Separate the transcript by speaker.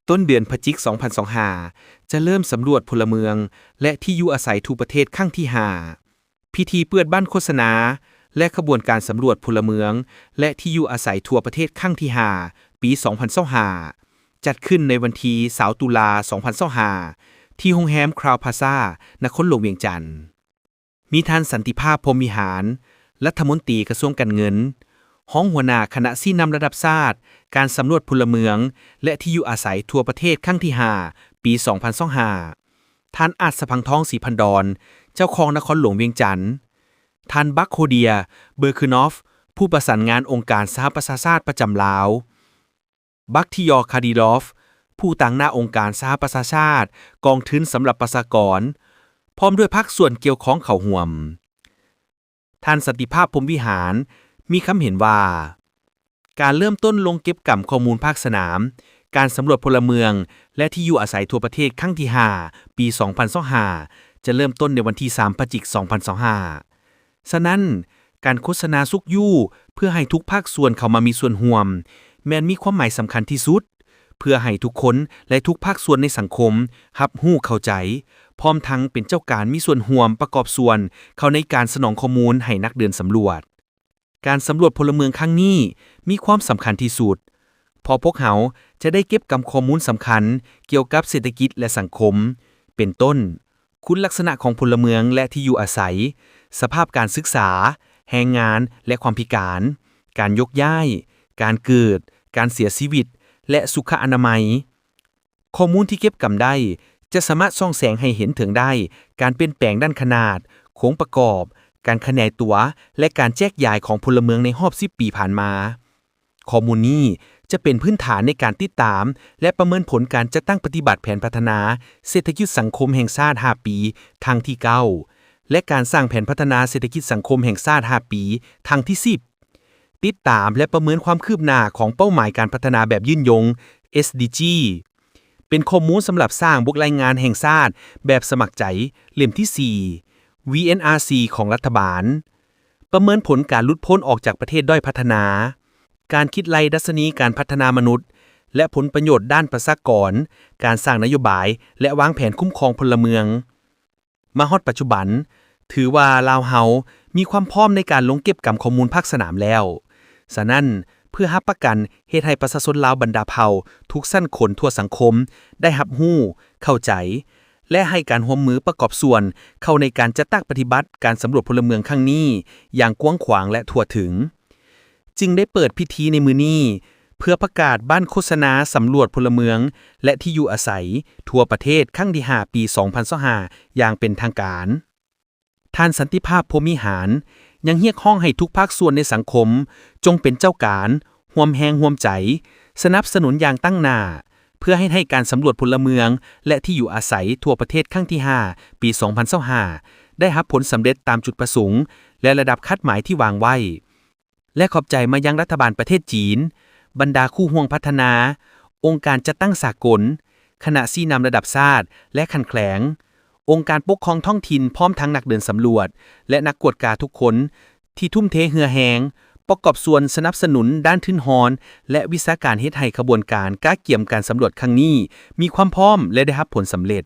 Speaker 1: ต้นเดือนพฤศจิกายน2025จะเริ่มสำรวจพลเมืองและที่อยู่อาศัยทั่วประเทศครั้งที่5พิธีเปิดบ้านโฆษณาและขบวนการสำรวจพลเมืองและที่อยู่อาศัยทั่วประเทศครั้งที่5ปี2025จัดขึ้นในวันที่20ตุลา2025ที่โรงแรมคราวพลาซ่านครหลวงเวียงจันทน์มีท่านสันติภาพพรหมวิหารรัฐมนตรีกระทรวงการเงินห้องหัวหน้าคณะชี้นำระดับชาติการสำรวจพลเมืองและที่อยู่อาศัยทั่วประเทศครั้งที่5ปี2025ท่านอาจสะพังทองศรีพันดรเจ้าของนครหลวงเวียงจันทน์ท่านบัคโคเดียเบอร์คืนอฟผู้ประสานงานองค์การสหประชาชาติประจำลาวบัคทิยอร์คาดิลอฟผู้ตั้งหน้าองค์การสหประชาชาติกองทุนสำหรับประชากรพร้อมด้วยภาคส่วนเกี่ยวข้องเข้าร่วมท่านสันติภาพพรหมวิหารมีคำเห็นว่าการเริ่มต้นลงเก็บกำข้อมูลภาคสนามการสำรวจพลเมืองและที่อยู่อาศัยทั่วประเทศครั้งที่5ปี2025จะเริ่มต้นในวันที่3พฤศจิกายน2025ฉะนั้นการโฆษณาสุกยู่เพื่อให้ทุกภาคส่วนเข้ามามีส่วนร่วมแม้นมีความหมายสำคัญที่สุดเพื่อให้ทุกคนและทุกภาคส่วนในสังคมรับรู้เข้าใจพร้อมทั้งเป็นเจ้าการมีส่วนร่วมประกอบส่วนเข้าในการสนองข้อมูลให้นักเดินสำรวจการสำรวจพลเมืองครั้งนี้มีความสำคัญที่สุดเพราะพวกเขาจะได้เก็บกำข้อมูลสำคัญเกี่ยวกับเศรษฐกิจและสังคมเป็นต้นคุณลักษณะของพลเมืองและที่อยู่อาศัยสภาพการศึกษาแรงงานและความพิการการยกย้ายการเกิดการเสียชีวิตและสุขอนามัยข้อมูลที่เก็บกำได้จะสามารถส่องแสงให้เห็นถึงได้การเปลี่ยนแปลงด้านขนาดโครงประกอบการขยายตัวและการแจกจ่ายของพลเมืองในรอบ10ปีผ่านมาข้อมูลนี้จะเป็นพื้นฐานในการติดตามและประเมินผลการจัดตั้งปฏิบัติแผนพัฒนาเศรษฐกิจสังคมแห่งชาติ5ปีทางที่9และการสร้างแผนพัฒนาเศรษฐกิจสังคมแห่งชาติ5ปีทางที่10ติดตามและประเมินความคืบหน้าของเป้าหมายการพัฒนาแบบยืนยง SDG เป็นข้อมูลสำหรับสร้างบทรายงานแห่งชาติแบบสมัครใจเล่มที่4 VNRC ของรัฐบาลประเมินผลการหลุดพ้นออกจากประเทศด้อยพัฒนาการคิดไล่ดัชนีการพัฒนามนุษย์และผลประโยชน์ด้านประชากรการสร้างนโยบายและวางแผนคุ้มครองพลเมืองมาฮอดปัจจุบันถือว่าลาวเฮามีความพร้อมในการลงเก็บกำข้อมูลภาคสนามแล้วฉะนั้นเพื่อรับประกันเฮ็ดให้ประชาชนลาวบรรดาเผ่าทุกชั้นคนทั่วสังคมได้รับรู้เข้าใจและให้การร่วมมือประกอบส่วนเข้าในการจัดตั้งปฏิบัติการสำรวจพลเมืองครั้งนี้อย่างกว้างขวางและทั่วถึงจึงได้เปิดพิธีในมื้อนี้เพื่อประกาศบ้านโฆษณาสำรวจพลเมืองและที่อยู่อาศัยทั่วประเทศครั้งที่5ปี2025อย่างเป็นทางการท่านสันติภาพพรหมวิหารยังเรียกร้องให้ทุกภาคส่วนในสังคมจงเป็นเจ้าการร่วมแรงร่วมใจสนับสนุนอย่างตั้งหน้าเพื่อให้การสำรวจพลเมืองและที่อยู่อาศัยทั่วประเทศครั้งที่5ปี2025ได้รับผลสำเร็จตามจุดประสงค์และระดับคาดหมายที่วางไว้และขอบใจมายังรัฐบาลประเทศจีนบรรดาคู่ห่วงพัฒนาองค์การจัดตั้งสากลคณะชี้นำระดับชาติและคันแขลงองค์การปกครองท้องถิ่นพร้อมทั้งนักเดินสำรวจและนักกวดกาทุกคนที่ทุ่มเทเหือแหงประกอบส่วนสนับสนุนด้านทุนฮอนและวิชาการเฮ็ดให้ขบวนการก้าเกี่ยมการสำรวจครั้งนี้มีความพร้อมและได้รับผลสำเร็จ